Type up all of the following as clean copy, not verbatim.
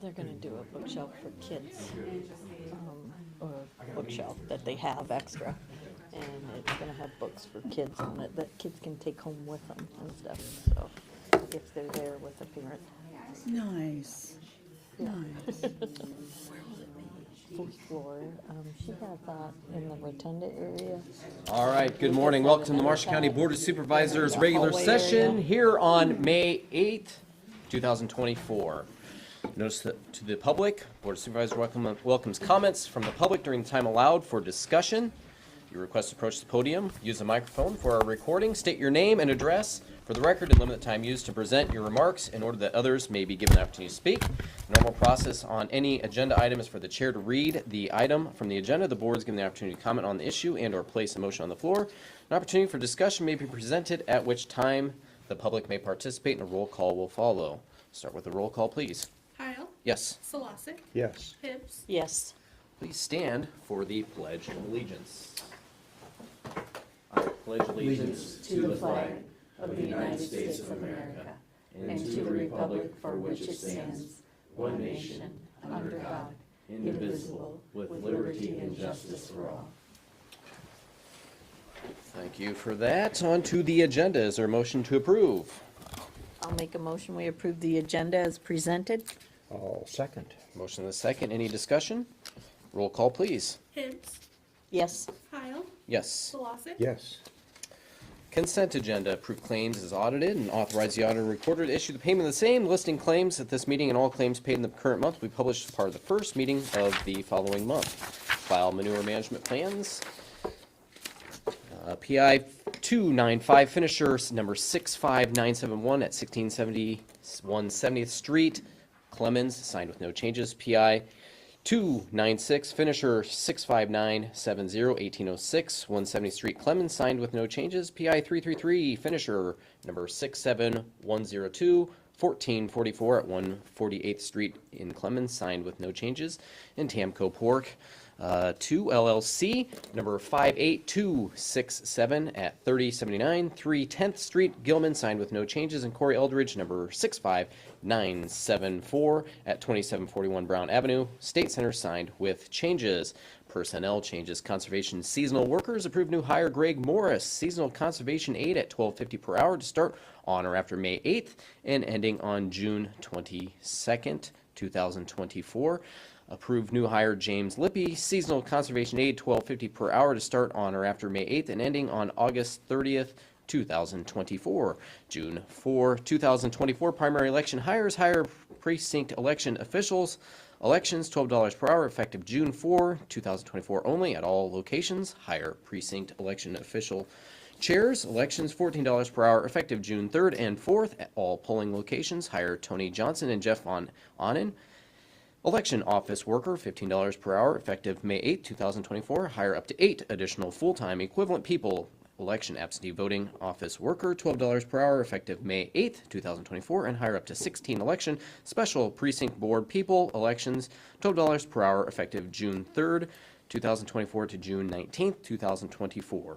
They're gonna do a bookshelf for kids, or a bookshelf that they have extra. And it's gonna have books for kids on it that kids can take home with them and stuff, so, if they're there with a parent. Nice. Nice. Fourth floor, she has that in the rotunda area. All right, good morning. Welcome to the Marshall County Board of Supervisors regular hallway session area. here on May 8th, 2024. Notice to the public, Board of Supervisors welcomes comments from the public during the time allowed for discussion. You request to approach the podium, use a microphone for our recording, state your name and address for the record, and limit the time used to present your remarks in order that others may be given the opportunity to speak. The normal process on any agenda item is for the chair to read the item from the agenda. The board is given the opportunity to comment on the issue and or place a motion on the floor. An opportunity for discussion may be presented, at which time the public may participate, and a roll call will follow. Start with a roll call, please. Heil. Yes. Solosic. Yes. Hibbs. Yes. Please stand for the Pledge of Allegiance. I pledge allegiance To the flag of the United States of America, and to the republic for which it stands, one nation, under God, indivisible, with liberty and justice for all. Thank you for that. On to the agenda. Is there a motion to approve? I'll make a motion, we approve the agenda as presented. I'll second. Motion and a second. Any discussion? Roll call, please. Hibbs. Yes. Heil. Yes. Solosic. Yes. Consent agenda. Approve claims as audited and authorize the auditor recorder to issue the payment of the same. Listing claims at this meeting and all claims paid in the current month will be published as part of the first meeting of the following month. File manure management plans. PI 295 finisher number 65971 at 1670 170th Street, Clemens, signed with no changes. PI 296 finisher 65970 1806 170th Street, Clemens, signed with no changes. PI 333 finisher number 67102 1444 at 148th Street in Clemens, signed with no changes. And Tamco Pork 2 LLC number 58267 at 3079 310th Street, Gilman, signed with no changes. And Corey Eldridge number 65974 at 2741 Brown Avenue, State Center, signed with changes. Personnel changes. Conservation seasonal workers. Approved new hire Greg Morris, seasonal conservation aide at $12.50 per hour to start on or after May 8th and ending on June 22nd, 2024. Approved new hire James Lippy, seasonal conservation aide, $12.50 per hour to start on or after May 8th and ending on August 30th, 2024. June 4, 2024, primary election hires, hire precinct election officials. Elections, $12 per hour, effective June 4, 2024 only at all locations. Hire precinct election official chairs. Elections, $14 per hour, effective June 3rd and 4th at all polling locations. Hire Tony Johnson and Jeff Von Onen. Election office worker, $15 per hour, effective May 8, 2024. Hire up to 8 additional full-time equivalent people. Election absentee voting office worker, $12 per hour, effective May 8, 2024. And hire up to 16 election special precinct board people. Elections, $12 per hour, effective June 3rd, 2024 to June 19th, 2024.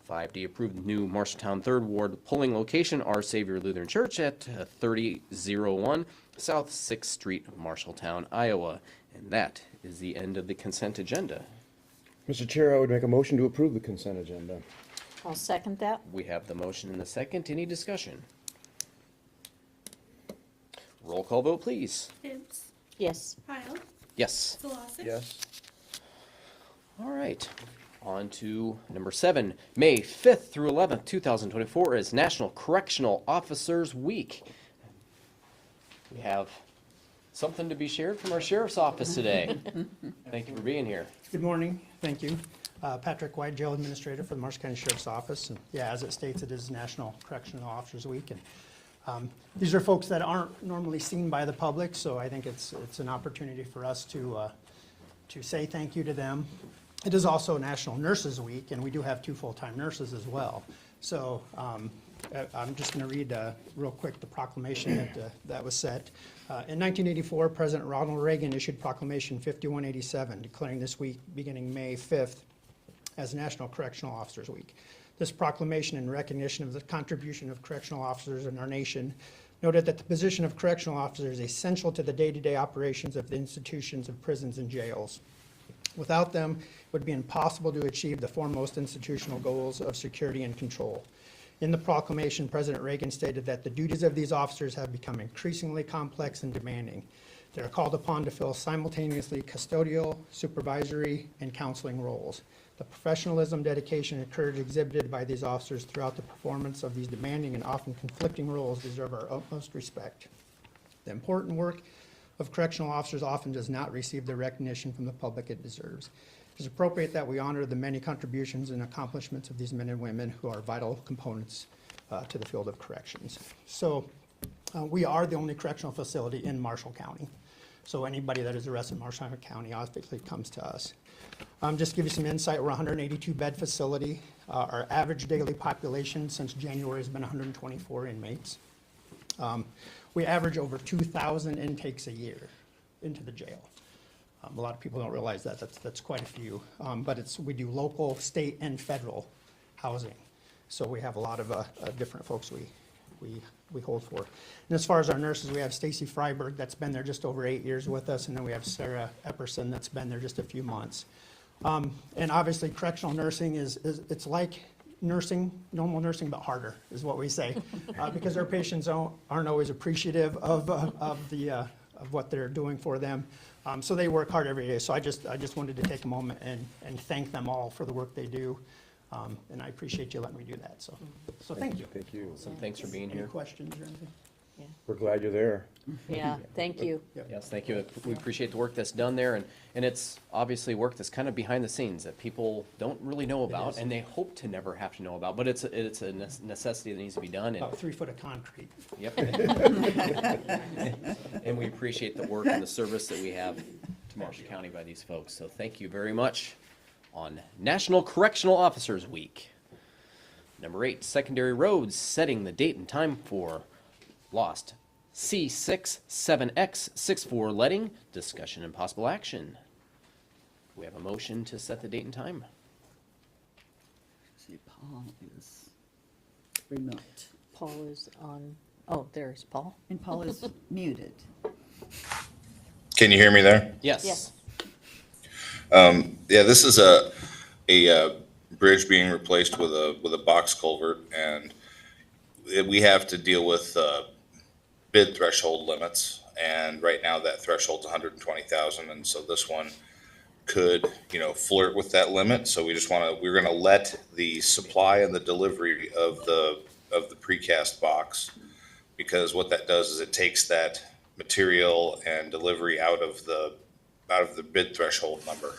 5D, approved new Marshalltown 3rd Ward polling location, Our Savior Lutheran Church at 3001 South 6th Street, Marshalltown, Iowa. And that is the end of the consent agenda. Mr. Chair, I would make a motion to approve the consent agenda. I'll second that. We have the motion and the second. Any discussion? Roll call vote, please. Hibbs. Yes. Heil. Yes. Solosic. Yes. All right. On to number 7. May 5th through 11th, 2024 is National Correctional Officers Week. We have something to be shared from our sheriff's office today. Thank you for being here. Good morning, thank you. Patrick White, Jail Administrator for the Marshall County Sheriff's Office. And yeah, as it states, it is National Correctional Officers Week. And these are folks that aren't normally seen by the public, so I think it's an opportunity for us to say thank you to them. It is also National Nurses Week, and we do have 2 full-time nurses as well. So I'm just going to read real quick the proclamation that was set. In 1984, President Ronald Reagan issued Proclamation 5187, declaring this week beginning May 5th as National Correctional Officers Week. This proclamation, in recognition of the contribution of correctional officers in our nation, noted that the position of correctional officer is essential to the day-to-day operations of the institutions of prisons and jails. Without them, it would be impossible to achieve the foremost institutional goals of security and control. In the proclamation, President Reagan stated that the duties of these officers have become increasingly complex and demanding. They are called upon to fill simultaneously custodial, supervisory, and counseling roles. The professionalism, dedication, and courage exhibited by these officers throughout the performance of these demanding and often conflicting roles deserve our utmost respect. The important work of correctional officers often does not receive the recognition from the public it deserves. It is appropriate that we honor the many contributions and accomplishments of these men and women who are vital components to the field of corrections. So we are the only correctional facility in Marshall County. So anybody that is arrested in Marshall County obviously comes to us. Just to give you some insight, we're a 182 bed facility. Our average daily population since January has been 124 inmates. We average over 2,000 intakes a year into the jail. A lot of people don't realize that. That's quite a few. But we do local, state, and federal housing. So we have a lot of different folks we hold for. And as far as our nurses, we have Stacy Freiberg that's been there just over 8 years with us, and then we have Sarah Epperson that's been there just a few months. And obviously correctional nursing it's like nursing, normal nursing, but harder is what we say, because our patients aren't always appreciative of what they're doing for them. So they work hard every day. So I just wanted to take a moment and thank them all for the work they do. And I appreciate you letting me do that. So thank you. Thank you. So thanks for being Any here. questions or anything? We're glad you're there. Yeah, thank you. Yes, thank you. We appreciate the work that's done there, and it's obviously work that's kind of behind the scenes that people don't really know about, is. and they hope to never have to know about, but it's a necessity that needs to be done, and, About 3 foot of concrete. yep. And we appreciate the work and the service that we have to Marshall County by these folks, so thank you very much on National Correctional Officers Week. Number 8, secondary roads, setting the date and time for lost C67X64 letting, discussion and possible action. We have a motion to set the date and time. See, Paul is remote, Paul is on, oh, there's Paul. and Paul is muted. Can you hear me there? Yes. Yes. Yeah, this is a bridge being replaced with a box culvert, and we have to deal with bid threshold limits. And right now that threshold's 120,000, and so this one could, flirt with that limit. So we're gonna let the supply and the delivery of the precast box, because what that does is it takes that material and delivery out of the bid threshold number.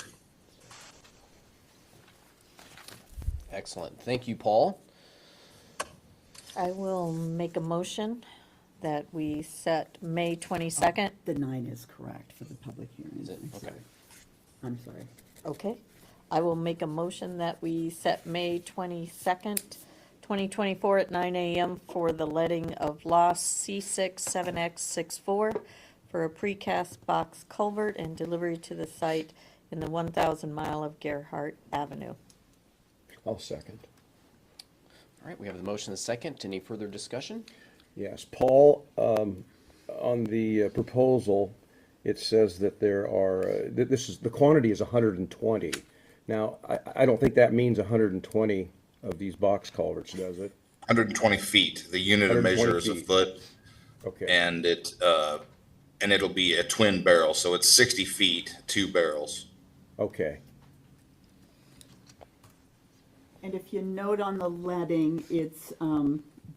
Excellent. Thank you, Paul. I will make a motion that we set May 22nd. The 9 is correct for the public hearing. Is it? Okay. I'm sorry. Okay. I will make a motion that we set May 22nd, 2024 at 9 a.m. for the letting of lost C67X64 for a precast box culvert and delivery to the site in the 1,000 mile of Gerhart Avenue. I'll second. All right, we have the motion and the second. Any further discussion? Yes, Paul, on the proposal, it says that there are, the quantity is 120. Now, I don't think that means 120 of these box culverts, does it? 120 feet. The unit of 120 measure is a feet. foot, Okay, and it'll be a twin barrel, so it's 60 feet, 2 barrels. okay, And if you note on the letting, it's,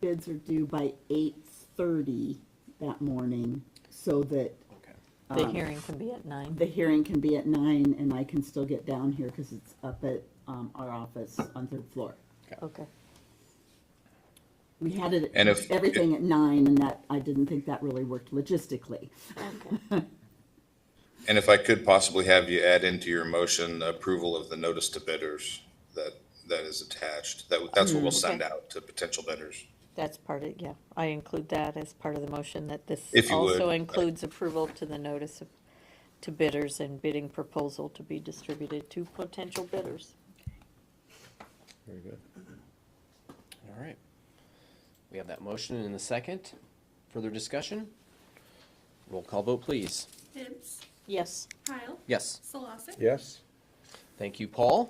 bids are due by 8:30 that morning, so that Okay. The hearing can be at 9. the hearing can be at 9 and I can still get down here because it's up at our office on 3rd floor. Okay. We had it, And if- everything at 9, and that, I didn't think that really worked logistically. Okay. And if I could possibly have you add into your motion approval of the notice to bidders that is attached. That's what we'll send Okay. out to potential bidders. That's part of, yeah, I include that as part of the motion, that this If you would. also includes approval to the notice to bidders and bidding proposal to be distributed to potential bidders. very good. All right. We have that motion in the second. Further discussion? Roll call vote, please. Hibbs, Yes. Kyle, Yes. Solosik. Yes? Thank you, Paul.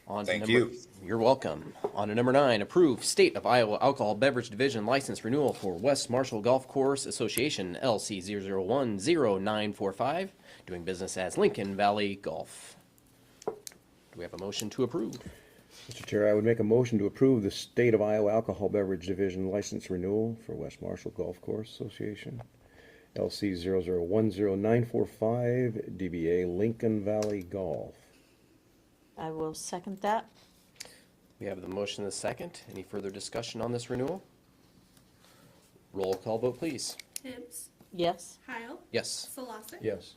On to Thank number- you. You're welcome. On to number 9, approve State of Iowa Alcohol Beverage Division license renewal for West Marshall Golf Course Association, LC 0010945, doing business as Lincoln Valley Golf. Do we have a motion to approve? Mr. Chair, I would make a motion to approve the State of Iowa Alcohol Beverage Division license renewal for West Marshall Golf Course Association, LC 0010945, DBA Lincoln Valley Golf. I will second that. We have the motion and the second. Any further discussion on this renewal? Roll call vote, please. Hibbs, Yes. Kyle, Yes. Solosik. Yes.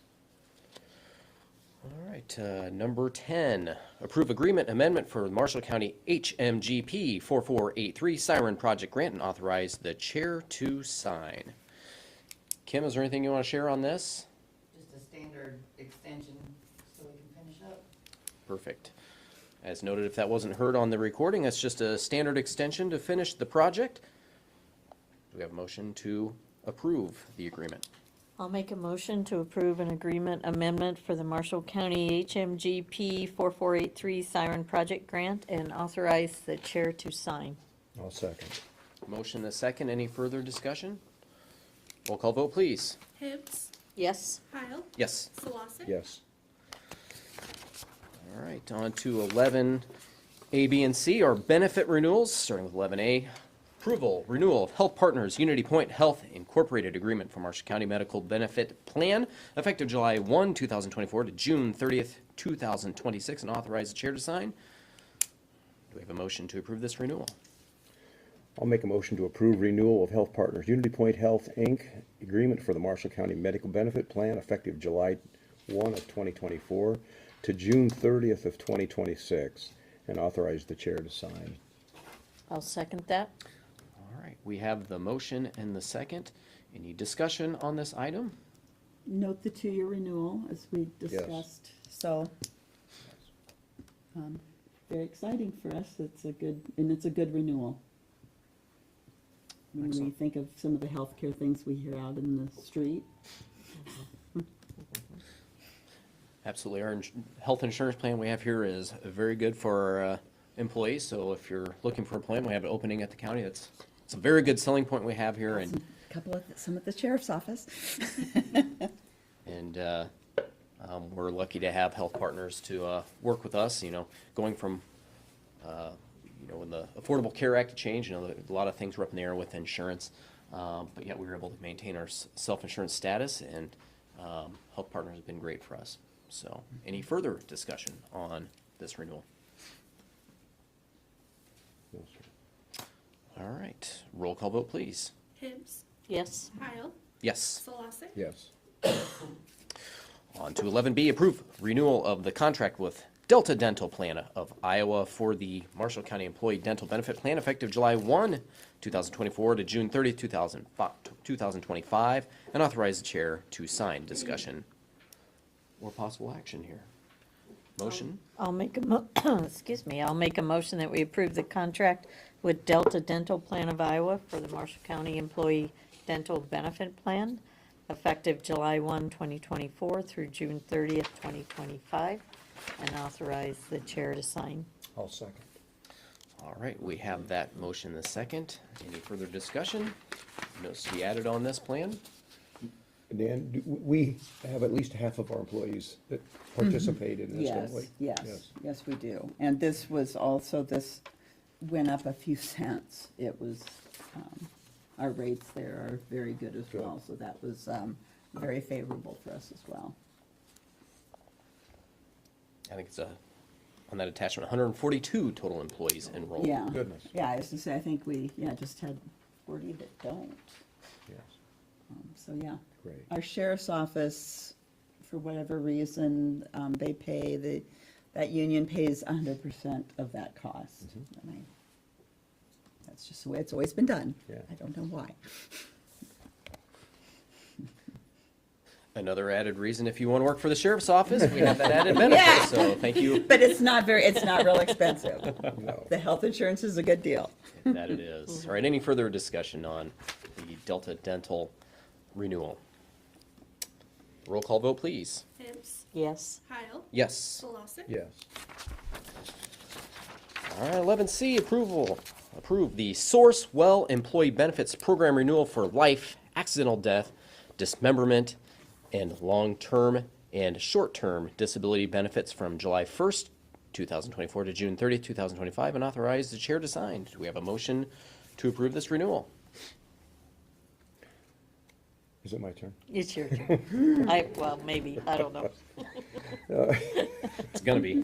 All right, number 10, approve agreement amendment for Marshall County HMGP 4483 Siren Project Grant and authorize the chair to sign. Kim, is there anything you want to share on this? Just a standard extension so we can finish up. Perfect. As noted, if that wasn't heard on the recording, that's just a standard extension to finish the project. Do we have a motion to approve the agreement? I'll make a motion to approve an agreement amendment for the Marshall County HMGP 4483 Siren Project Grant and authorize the chair to sign. I'll second. Motion and a second. Any further discussion? Roll call vote, please. Hibbs, Yes. Kyle, Yes. Solosik. Yes. All right, on to 11, A, B, and C are benefit renewals, starting with 11A. Approval, renewal of Health Partners Unity Point Health Incorporated Agreement for Marshall County Medical Benefit Plan, effective July 1, 2024 to June 30th, 2026, and authorize the chair to sign. Do we have a motion to approve this renewal? I'll make a motion to approve renewal of Health Partners Unity Point Health, Inc. agreement for the Marshall County Medical Benefit Plan effective July 1 of 2024 to June 30th of 2026, and authorize the chair to sign. I'll second that. All right, we have the motion and the second. Any discussion on this item? Note the 2-year renewal, as we discussed, so, very exciting for us, it's a good renewal. When we Excellent. think of some of the healthcare things we hear out in the street. Absolutely. Our health insurance plan we have here is very good for our employees. So if you're looking for a plan, we have an opening at the county. It's a very good selling point we have here. And Some at the sheriff's office. and we're lucky to have health partners to work with us. You know, going from when the Affordable Care Act changed, a lot of things were up in the air with insurance, but yet we were able to maintain our self-insurance status, and health partners have been great for us. So, any further discussion on this renewal? No, sir. All right, roll call vote, please. Hibbs, Yes. Kyle, Yes. Solosik. Yes. On to 11B, approve renewal of the contract with Delta Dental Plan of Iowa for the Marshall County Employee Dental Benefit Plan effective July 1, 2024 to June 30, 2025, and authorize the chair to sign. Discussion or possible action here. Motion? I'll make a I'll make a motion that we approve the contract with Delta Dental Plan of Iowa for the Marshall County Employee Dental Benefit Plan, effective July 1, 2024 through June 30th, 2025, and authorize the chair to sign. I'll second. All right, we have that motion the second. Any further discussion? Notes to be added on this plan? Dan, we have at least half of our employees that participate in this, don't we? Yes, we do. And this went up a few cents. It was, our rates there are very good as Good. well, so that was very favorable for us as well. I think it's on that attachment, 142 total employees enrolled. Yeah. Goodness. Yeah, I was gonna say, I think we, just had 40 that don't. Yes, So, yeah. great. Our sheriff's office, for whatever reason, they pay, that union pays 100% of that cost. And that's just the way it's always been done. Yeah. I don't know why. Another added reason if you want to work for the sheriff's office, we have that added benefit, so thank you. But it's not real expensive. No. The health insurance is a good deal. That it is. All right, any further discussion on the Delta Dental renewal? Roll call vote, please. Hibbs, Yes. Heil, Yes. Solosik. Yes. All right, 11C, approve the Source Well Employee Benefits Program renewal for life, accidental death, dismemberment, and long-term and short-term disability benefits from July 1st, 2024 to June 30th, 2025, and authorize the chair to sign. Do we have a motion to approve this renewal? Is it my turn? It's your turn. Well, maybe, I don't know. It's gonna be.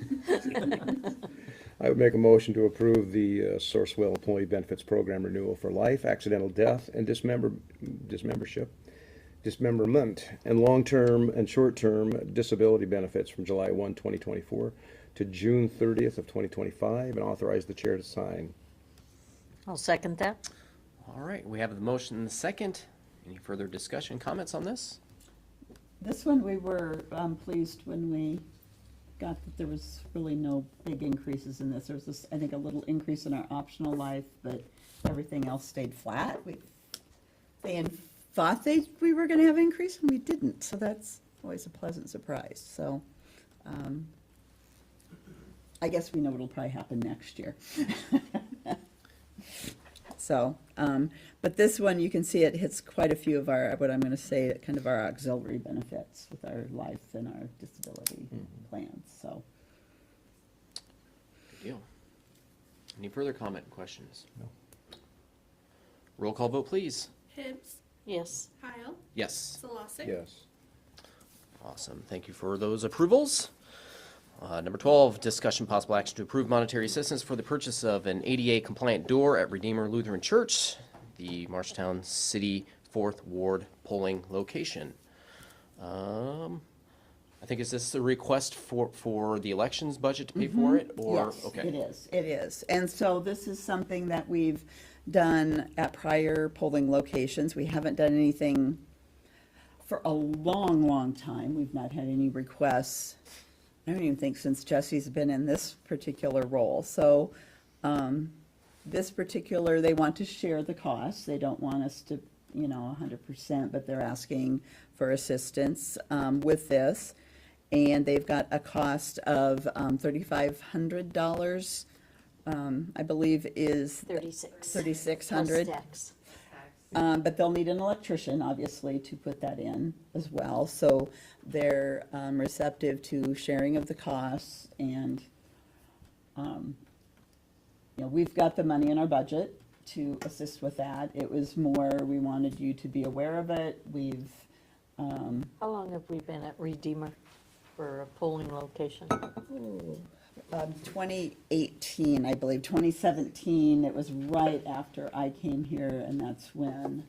I would make a motion to approve the Sourcewell Employee Benefits Program renewal for life, accidental death, and dismemberment, and long-term and short-term disability benefits from July 1, 2024 to June 30th of 2025, and authorize the chair to sign. I'll second that. All right, we have the motion and the second. Any further discussion, comments on this? This one, we were pleased when we got that there was really no big increases in this. There was this, I think, a little increase in our optional life, but everything else stayed flat. They thought we were gonna have an increase, and we didn't, so that's always a pleasant surprise. So, I guess we know it'll probably happen next year. So, but this one, you can see it hits quite a few of our, what I'm gonna say, kind of our auxiliary benefits with our life and our disability plans, so. Good deal. Any further comment, questions? No. Roll call vote, please. Hibbs, Yes. Heil, Yes. Solosik. Yes. Awesome. Thank you for those approvals. Number 12, discussion possible action to approve monetary assistance for the purchase of an ADA compliant door at Redeemer Lutheran Church, the Marshtown City 4th Ward polling location. I think, is this a request for the elections budget to pay for it, or? Yes, Okay. it is. And so this is something that we've done at prior polling locations. We haven't done anything for a long, long time. We've not had any requests, I don't even think since Jesse's been in this particular role. So this particular, they want to share the costs. They don't want us to, 100%, but they're asking for assistance with this. And they've got a cost of $3,500, I believe is. 36. 3,600. Plus tax. But they'll need an electrician, obviously, to put that in as well. So they're receptive to sharing of the costs, and, we've got the money in our budget to assist with that. It was more, we wanted you to be aware of it. We've, How long have we been at Redeemer for a polling location? 2018, I believe, 2017, it was right after I came here, and that's when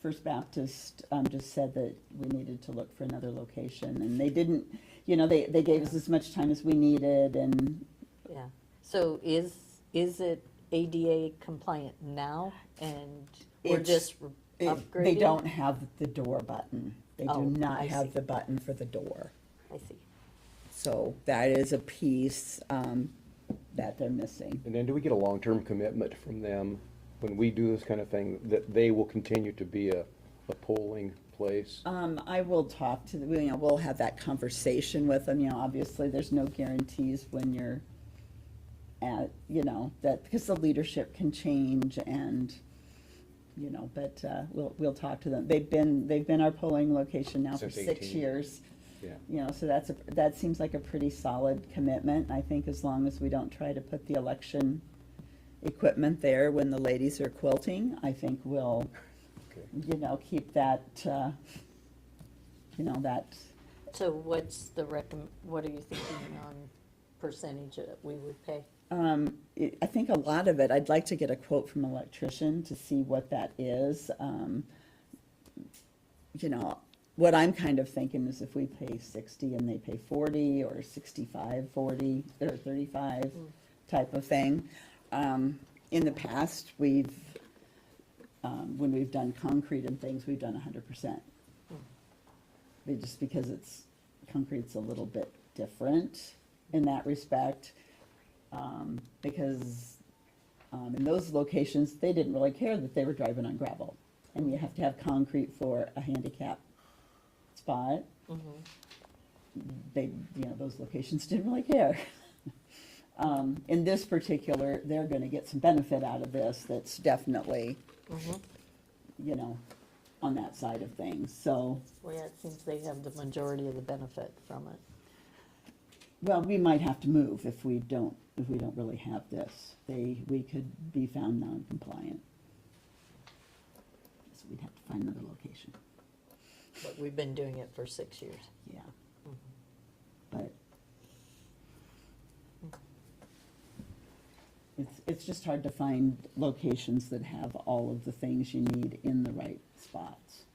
First Baptist just said that we needed to look for another location, and they didn't, they gave us as much time as we needed, and Yeah. So is it ADA compliant now, and we're It's- just they upgrading? don't have the door button. They Oh, do not I have see. the button for the door. I see. So that is a piece that they're missing. And then do we get a long-term commitment from them when we do this kind of thing, that they will continue to be a polling place? I will talk to, we'll have that conversation with them, obviously, there's no guarantees when you're at, that, because the leadership can change and, but, we'll talk to them. They've been our polling location now for Since 6 18. years. Yeah. So that seems like a pretty solid commitment. I think as long as we don't try to put the election equipment there when the ladies are quilting, I think we'll, Okay. keep that, that, So what's what are you thinking on percentage that we would pay? I think a lot of it, I'd like to get a quote from an electrician to see what that is. What I'm kind of thinking is if we pay 60 and they pay 40, or 65, 40, or 35 type of thing. In the past, when we've done concrete and things, we've done 100%. just because concrete's a little bit different in that respect. Because in those locations, they didn't really care that they were driving on gravel. And you have to have concrete for a handicap spot. Those locations didn't really care. In this particular, they're gonna get some benefit out of this that's definitely, on that side of things, so. Well, yeah, it seems they have the majority of the benefit from it. Well, we might have to move if we don't really have this. We could be found non-compliant. So we'd have to find another location, But we've been doing it for 6 years. yeah. But it's just hard to find locations that have all of the things you need in the right spots.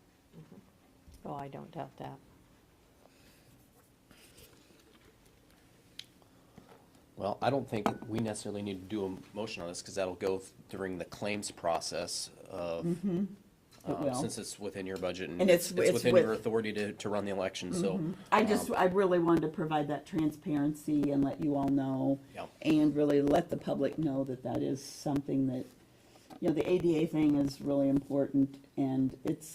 Oh, I don't doubt that. Well, I don't think we necessarily need to do a motion on this, because that'll go during the claims process of, It will. since it's within your budget and And it's it's within with- your authority to run the election, so. I really wanted to provide that transparency and let you all know. Yep. And really let the public know that that is something that, the ADA thing is really important, and it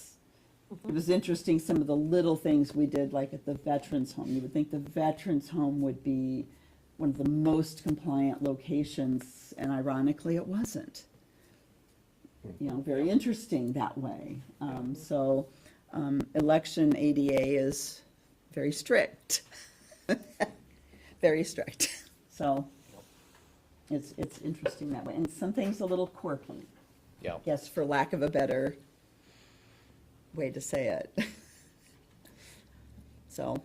was interesting, some of the little things we did, like at the Veterans Home. You would think the Veterans Home would be one of the most compliant locations, and ironically, it wasn't. Very interesting that way. Election ADA is very strict. Very strict. So, it's interesting that way. And some things a little quirky, Yeah. yes, for lack of a better way to say it. So,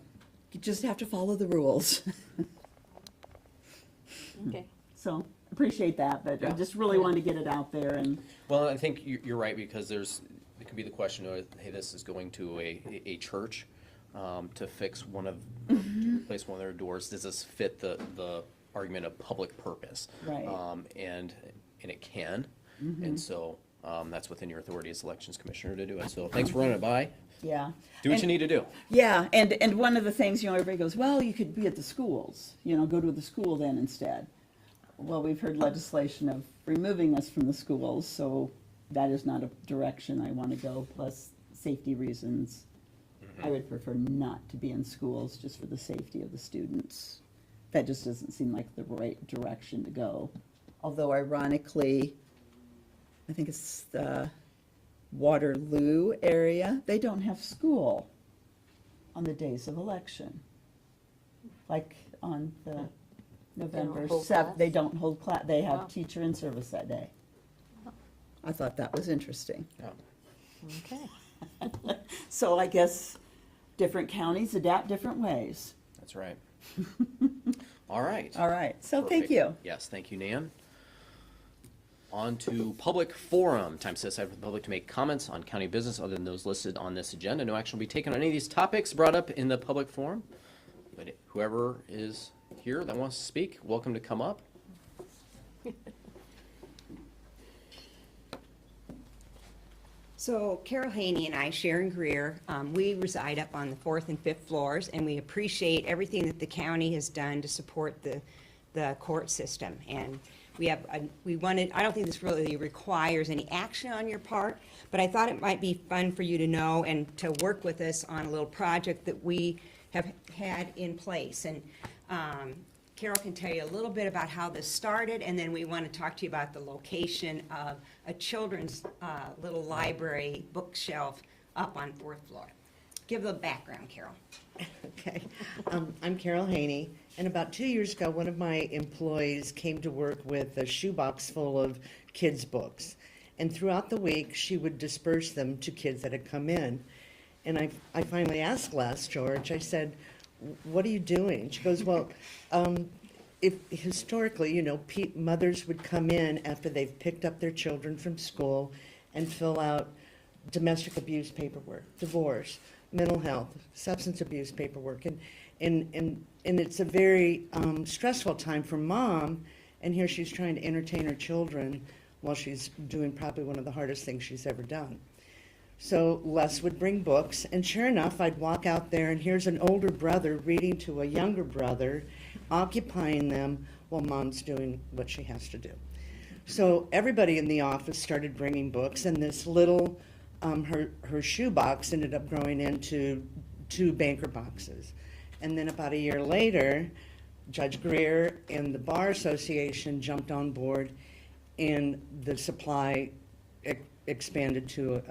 you just have to follow the rules. Okay. So, appreciate that, but I Yeah. just really wanted to get it out there and. Well, I think you're right, because it could be the question of, hey, this is going to a church to fix to replace one of their doors. Does this fit the argument of public purpose? Right. And it can, and so that's within your authority as elections commissioner to do it. So thanks for running it by. Yeah. Do what And- you need to do. Yeah, and one of the things, everybody goes, well, you could be at the schools, go to the school then instead. Well, we've heard legislation of removing us from the schools, so that is not a direction I want to go, plus safety reasons. I would prefer not to be in schools just for the safety of the students. That just doesn't seem like the right direction to go. Although ironically, I think it's the Waterloo area, they don't have school on the days of election. Like on the November hold 7th, class? they don't hold class, they Wow. have teacher in service that day. I thought that was interesting. Yeah. Okay. So I guess different counties adapt different ways. That's right. All right. All right, so thank Perfect. you. Yes, thank you, Nan. On to public forum. Time set aside for the public to make comments on county business other than those listed on this agenda. No action will be taken on any of these topics brought up in the public forum. But whoever is here that wants to speak, welcome to come up. So Carol Haney and I, Sharon Greer, we reside up on the 4th and 5th floors, and we appreciate everything that the county has done to support the court system. And we wanted, I don't think this really requires any action on your part, but I thought it might be fun for you to know and to work with us on a little project that we have had in place. And Carol can tell you a little bit about how this started, and then we want to talk to you about the location of a children's little library bookshelf up on 4th floor. Give the background, Carol. Okay, I'm Carol Haney, and about 2 years ago, one of my employees came to work with a shoebox full of kids' books. And throughout the week, she would disperse them to kids that had come in. And I finally asked last George, I said, what are you doing? She goes, well, if historically, mothers would come in after they've picked up their children from school and fill out domestic abuse paperwork, divorce, mental health, substance abuse paperwork, and it's a very stressful time for mom, and here she's trying to entertain her children while she's doing probably one of the hardest things she's ever done. So Les would bring books, and sure enough, I'd walk out there, and here's an older brother reading to a younger brother, occupying them while mom's doing what she has to do. So everybody in the office started bringing books, and this little, her shoebox ended up growing into 2 banker boxes. And then about a year later, Judge Greer and the Bar Association jumped on board, and the supply expanded to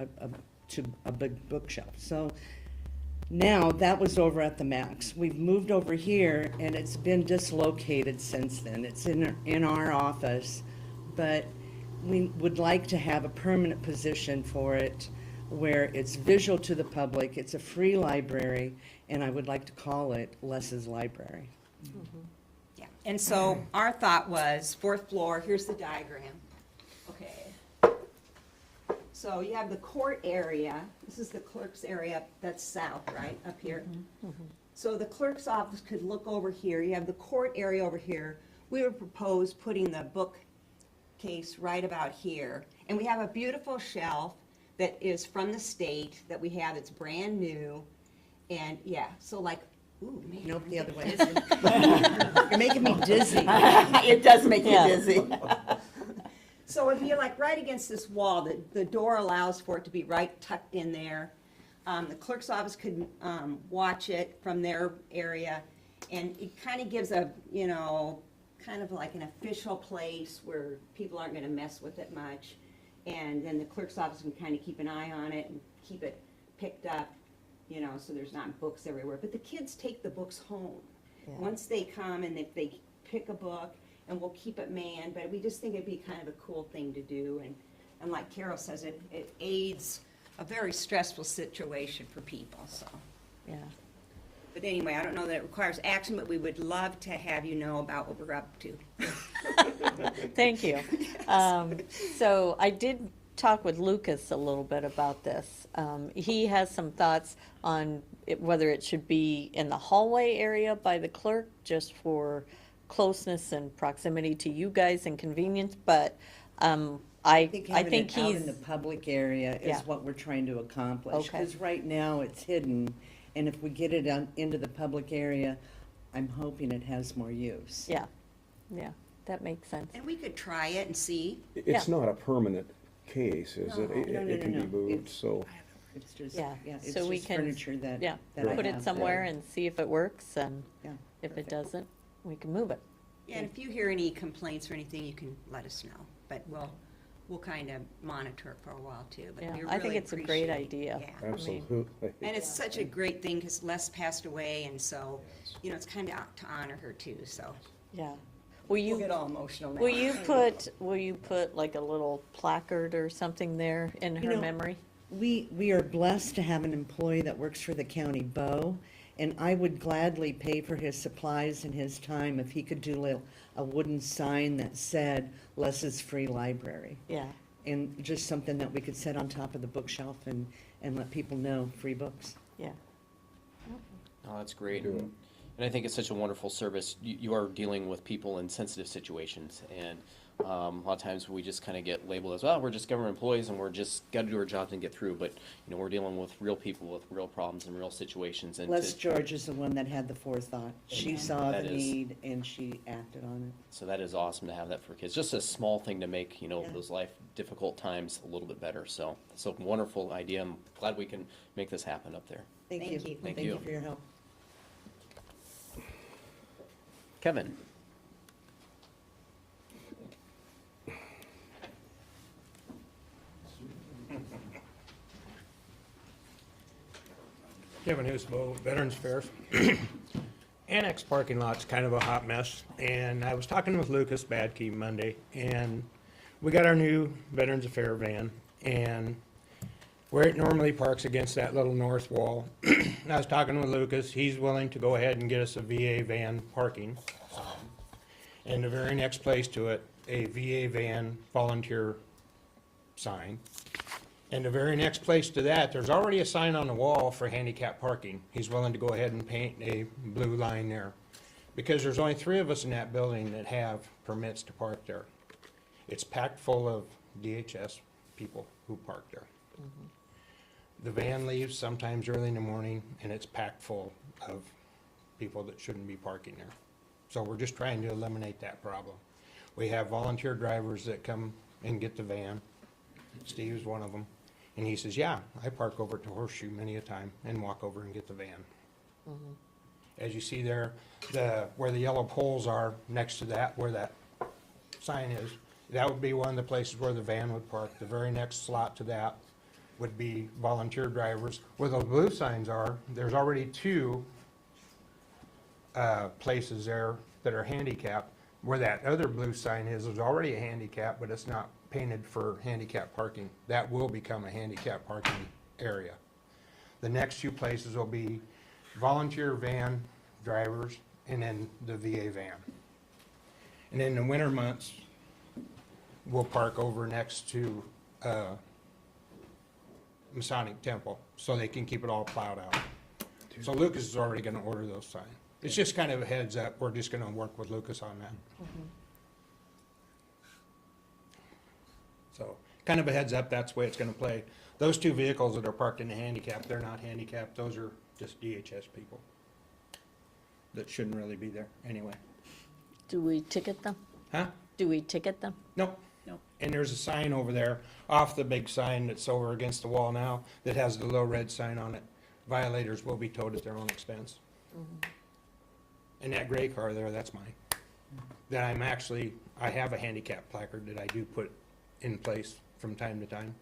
a big bookshelf. So now that was over at the Max. We've moved over here, and it's been dislocated since then. It's in our office, but we would like to have a permanent position for it where it's visual to the public, it's a free library, and I would like to call it Les's Library. Yeah, and so our thought was, 4th floor, here's the diagram. Okay. So you have the court area, this is the clerk's area, that's south, right, up here. So the clerk's office could look over here, you have the court area over here. We would propose putting the bookcase right about here. And we have a beautiful shelf that is from the state that we have, it's brand new. And yeah, so like, ooh, man. Nope, the other way. You're making me dizzy. It does make you Yeah. dizzy. So if you're like right against this wall, the door allows for it to be right tucked in there. The clerk's office could watch it from their area, and it kind of gives a, kind of like an official place where people aren't gonna mess with it much. And then the clerk's office can kind of keep an eye on it and keep it picked up, so there's not books everywhere. But the kids take the books home. Yeah. Once they come and if they pick a book, and we'll keep it manned, but we just think it'd be kind of a cool thing to do. And like Carol says, it aids a very stressful situation for people, so. Yeah. But anyway, I don't know that it requires action, but we would love to have you know about what we're up to. Thank you. So I did talk with Lucas a little bit about this. He has some thoughts on whether it should be in the hallway area by the clerk, just for closeness and proximity to you guys and convenience, but I think Having it out he's, in the public area Yeah. is what we're trying to accomplish. Okay. Because right now it's hidden, and if we get it out into the public area, I'm hoping it has more use. yeah, that makes sense. And we could try it and see. It's not a permanent case, is it? No. It No, no, it can no, be no. moved, It's- so. It's just, Yeah, it's so we just can- furniture that Yeah, I put it have somewhere there. and see if it works, and Yeah, if it perfect. doesn't, we can move it. Yeah, and if you hear any complaints or anything, you can let us know. But we'll kind of monitor it for a while too. But Yeah, we I think really it's a great appreciate- idea. Yeah. I mean, Absolutely. And it's such a great thing because Les passed away, and so, it's kind of to honor her too, so. Yeah. Will We'll you, get all emotional now. will you put like a little placard or something there in her know, memory? We are blessed to have an employee that works for the county, Bo, and I would gladly pay for his supplies and his time if he could do a wooden sign that said Les's Free Library. Yeah, And just something that we could set on top of the bookshelf and let people know, free books. yeah. Oh, that's great. Do it. And I think it's such a wonderful service. You are dealing with people in sensitive situations, and a lot of times we just kind of get labeled as, well, we're just government employees and we're just got to do our jobs and get through. But we're dealing with real people with real problems and real situations. And Les George is the one that had the forethought. She saw the That is- need and she acted on it. so that is awesome to have that for kids. Just a small thing to make those life difficult times a little bit better. So it's a wonderful idea. I'm glad we can make this happen up there. Thank Thank you. you. Thank Thank you you. for your help. Kevin. Kevin Husbo, Veterans Affairs. Annex parking lot's kind of a hot mess, and I was talking with Lucas Badke Monday, and we got our new Veterans Affair van, and where it normally parks against that little north wall, I was talking with Lucas, he's willing to go ahead and get us a VA van parking. And the very next place to it, a VA van volunteer sign. And the very next place to that, there's already a sign on the wall for handicap parking. He's willing to go ahead and paint a blue line there. Because there's only 3 of us in that building that have permits to park there. It's packed full of DHS people who park there. The van leaves sometimes early in the morning, and it's packed full of people that shouldn't be parking there. So we're just trying to eliminate that problem. We have volunteer drivers that come and get the van. Steve's one of them. And he says, yeah, I park over at the Horseshoe many a time and walk over and get the van. As you see there, where the yellow poles are next to that, where that sign is, that would be one of the places where the van would park. The very next slot to that would be volunteer drivers. Where those blue signs are, there's already two places there that are handicapped. Where that other blue sign is already a handicap, but it's not painted for handicap parking. That will become a handicap parking area. The next two places will be volunteer van drivers and then the VA van. And in the winter months, we'll park over next to Masonic Temple so they can keep it all plowed out. So Lucas is already gonna order those signs. It's just kind of a heads up. We're just gonna work with Lucas on that. So, kind of a heads up, that's the way it's gonna play. Those two vehicles that are parked in the handicap, they're not handicapped, those are just DHS people that shouldn't really be there anyway. Do we ticket them? Huh? Do we ticket them? Nope. Nope. And there's a sign over there, off the big sign that's over against the wall now, that has the little red sign on it. Violators will be towed at their own expense. And that gray car there, that's mine. That I have a handicap placard that I do put in place from time to time.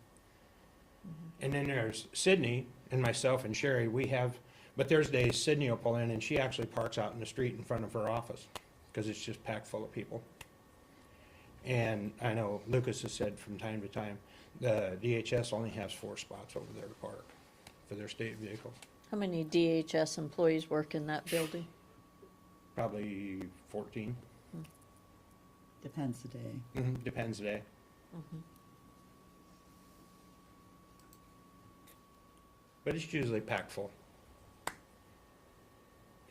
And then there's Sydney and myself and Sherry, but there's days Sydney will pull in and she actually parks out in the street in front of her office, because it's just packed full of people. And I know Lucas has said from time to time, the DHS only has 4 spots over there to park for their state vehicles. How many DHS employees work in that building? Probably 14. Depends the day. Depends the day. But it's usually packed full.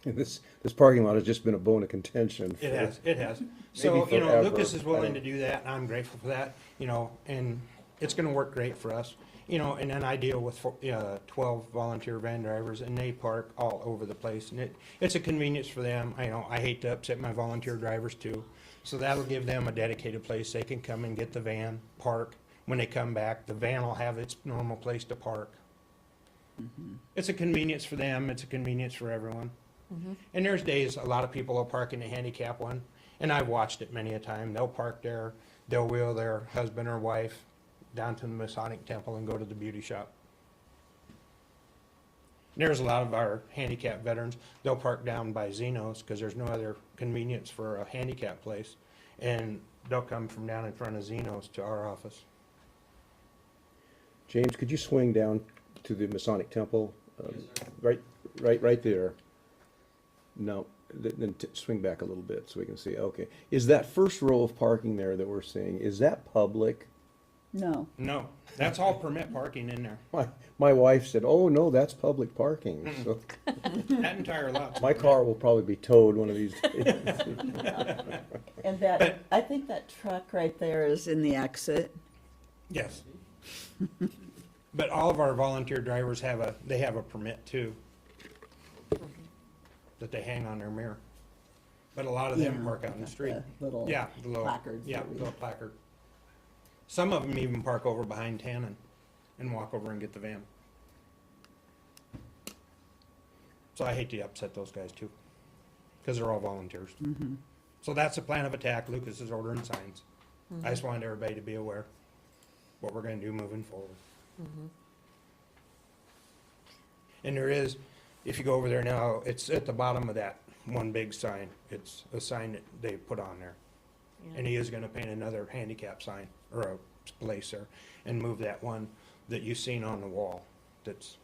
And this parking lot has just been a bone of contention. It has. So, forever. Lucas is willing to do that, and I'm grateful for that, and it's gonna work great for us. And then I deal with 12 volunteer van drivers, and they park all over the place, and it's a convenience for them. I hate to upset my volunteer drivers too. So that'll give them a dedicated place. They can come and get the van, park. When they come back, the van will have its normal place to park. It's a convenience for them, it's a convenience for everyone. And there's days, a lot of people will park in the handicap one, and I've watched it many a time. They'll park there, they'll wheel their husband or wife down to the Masonic Temple and go to the beauty shop. And there's a lot of our handicap veterans, they'll park down by Zeno's, because there's no other convenience for a handicap place, and they'll come from down in front of Zeno's to our office. James, could you swing down to the Masonic Temple? Right there. No, then swing back a little bit so we can see. Okay. Is that first row of parking there that we're seeing, is that public? No. No, that's all permit parking in there. My wife said, oh, no, that's public parking. So That entire lot. my car will probably be towed one of these days. And that, I think that truck right there is in the exit. Yes. But all of our volunteer drivers have a permit too, that they hang on their mirror. But a lot of them Yeah, park out in the street. the little Yeah, the little placards Yeah, that we- little placard. Some of them even park over behind Tannen and walk over and get the van. So I hate to upset those guys too, because they're all volunteers. So that's the plan of attack. Lucas is ordering signs. I just wanted everybody to be aware what we're gonna do moving forward. And there is, if you go over there now, it's at the bottom of that one big sign. It's a sign that they put on there. And he is gonna paint another handicap sign, or a place there, and move that one that you've seen on the wall that's,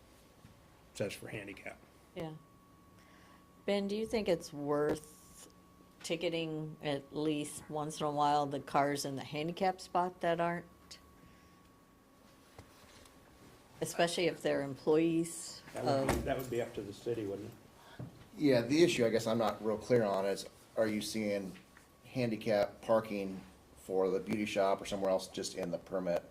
says for handicap. Yeah. Ben, do you think it's worth ticketing at least once in a while the cars in the handicap spot that aren't? Especially if they're employees of, That would be up to the city, wouldn't it? Yeah, the issue, I guess I'm not real clear on is, are you seeing handicap parking for the beauty shop or somewhere else just in the permit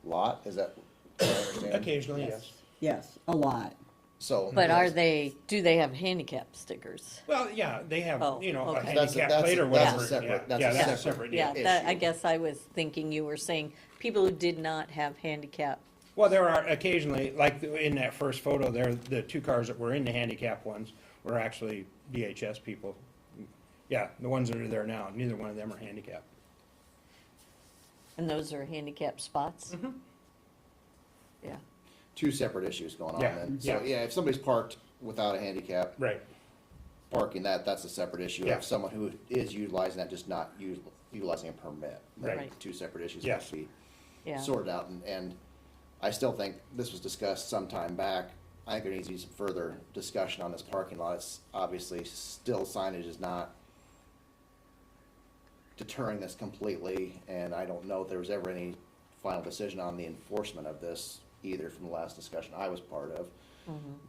lot? Is that what I understand? Occasionally, yes. Yes, a lot. So. But do they have handicap stickers? Well, yeah, they have, Oh, you know, a okay. handicap plate or that's a whatever. separate- Yeah, that's yeah, a that's a separate- separate Yeah, deal. that, I issue. guess I was thinking you were saying people who did not have handicap. Well, there are occasionally, like in that first photo there, the two cars that were in the handicap ones were actually DHS people. Yeah, the ones that are there now, neither one of them are handicapped. And those are handicap spots? Yeah, Two separate issues going on Yeah, then. So, yeah. yeah, if somebody's parked without a handicap Right. parking, that's a separate issue. Yeah. If someone who is utilizing that, just not utilizing a permit. Right. Right. Two separate issues Yes. have to be yeah. sorted out, and I still think this was discussed some time back. I think there needs to be some further discussion on this parking lot. It's obviously still signage is not deterring this completely, and I don't know if there was ever any final decision on the enforcement of this either from the last discussion I was part of.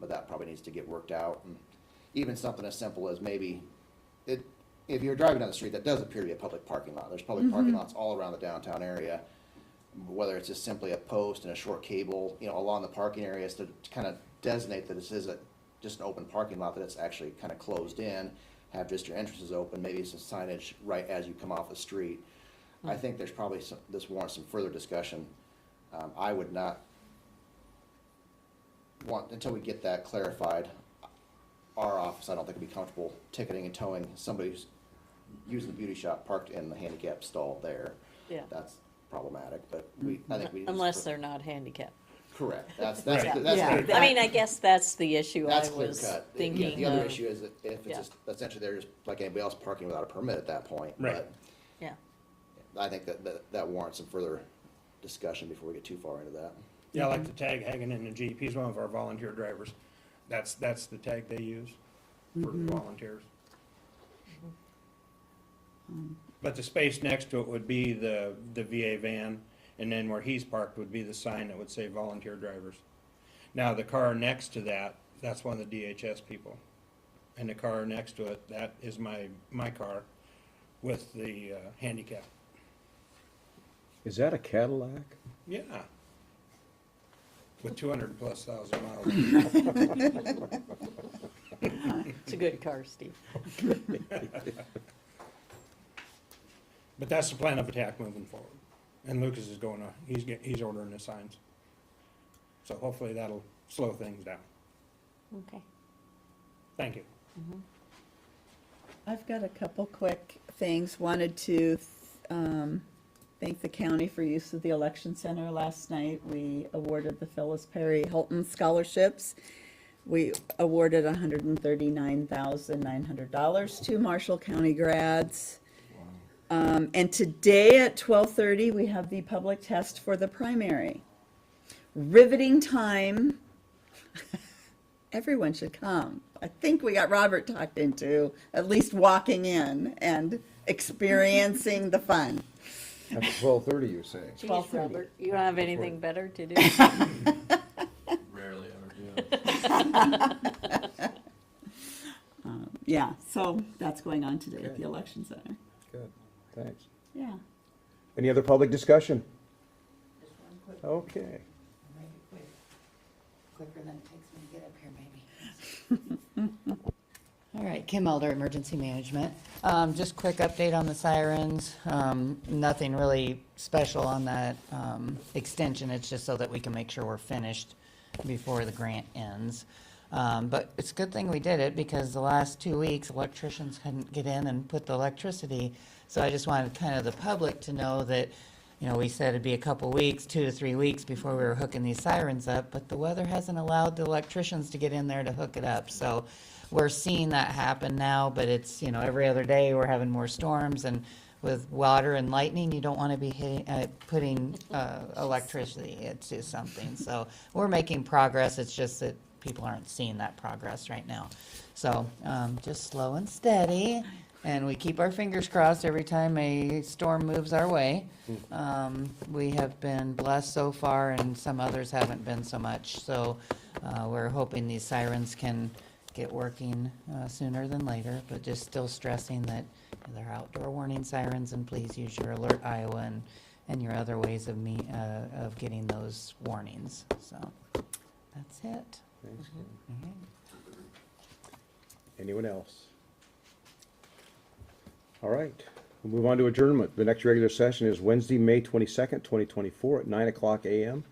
But that probably needs to get worked out, and even something as simple as maybe if you're driving down the street, that does appear to be a public parking lot. There's public parking lots all around the downtown area. Whether it's just simply a post and a short cable, you know, along the parking areas to kind of designate that this isn't just an open parking lot, that it's actually kind of closed in, have just your entrances open, maybe some signage right as you come off the street. I think there's probably this warrants some further discussion. I would not want, until we get that clarified, our office, I don't think would be comfortable ticketing and towing somebody who's using the beauty shop parked in the handicap stall there. Yeah. That's problematic, but I think we. Unless they're not handicapped. Correct, that's Right. Yeah, clear. I mean, I guess that's the issue I That's clear was cut. thinking The other of. issue is that if Yeah. it's just, essentially they're just like anybody else parking without a permit at that point. Right. But Yeah, I think that warrants some further discussion before we get too far into that. Yeah, I like the tag hanging in the Jeep. He's one of our volunteer drivers. That's the tag they use for the volunteers. But the space next to it would be the VA van, and then where he's parked would be the sign that would say volunteer drivers. Now, the car next to that, that's one of the DHS people. And the car next to it, that is my car with the handicap. Is that a Cadillac? Yeah. With 200,000+ miles. it's a good car, Steve. But that's the plan of attack moving forward. And Lucas is going to, he's ordering the signs. So hopefully that'll slow things down. Okay. Thank you. I've got a couple quick things. Wanted to thank the county for use of the election center last night. We awarded the Phyllis Perry Hilton scholarships. We awarded $139,900 to Marshall County grads. And today at 12:30, we have the public test for the primary. Riveting time. Everyone should come. I think we got Robert talked into at least walking in and experiencing the fun. That's 12:30, you're saying? Geez, Robert, you don't have anything better to do? Rarely ever do. Yeah, so that's going on today at the election center. Good, thanks. Yeah. Any other public discussion? Just one quick, Okay. make it quick. Quicker than it takes me to get up here, maybe. All right, Kim Elder, Emergency Management. Just quick update on the sirens. Nothing really special on that extension. It's just so that we can make sure we're finished before the grant ends. But it's a good thing we did it because the last 2 weeks, electricians couldn't get in and put the electricity. So I just wanted kind of the public to know that, you know, we said it'd be a couple weeks, 2 to 3 weeks before we were hooking these sirens up, but the weather hasn't allowed the electricians to get in there to hook it up. So we're seeing that happen now, but it's, you know, every other day we're having more storms, and with water and lightning, you don't want to be putting electricity into something. So we're making progress. It's just that people aren't seeing that progress right now. So just slow and steady, and we keep our fingers crossed every time a storm moves our way. We have been blessed so far, and some others haven't been so much. So we're hoping these sirens can get working sooner than later, but just still stressing that they're outdoor warning sirens, and please use your Alert Iowa and your other ways of getting those warnings. So That's it. Thanks, Kim. Okay. Anyone else? All right, we'll move on to adjournment. The next regular session is Wednesday, May 22nd, 2024 at 9:00 a.m.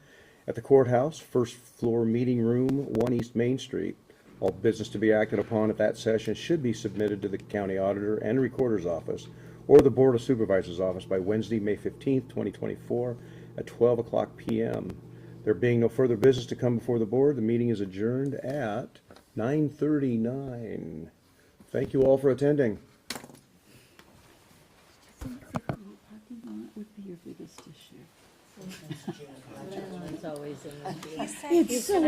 at the courthouse, first floor meeting room, 1 East Main Street. All business to be acted upon at that session should be submitted to the county auditor and recorder's office or the Board of Supervisors office by Wednesday, May 15th, 2024 at 12:00 p.m. There being no further business to come before the board, the meeting is adjourned at 9:39. Thank you all for attending. Parking lot would be your biggest issue. It's always an issue. It's so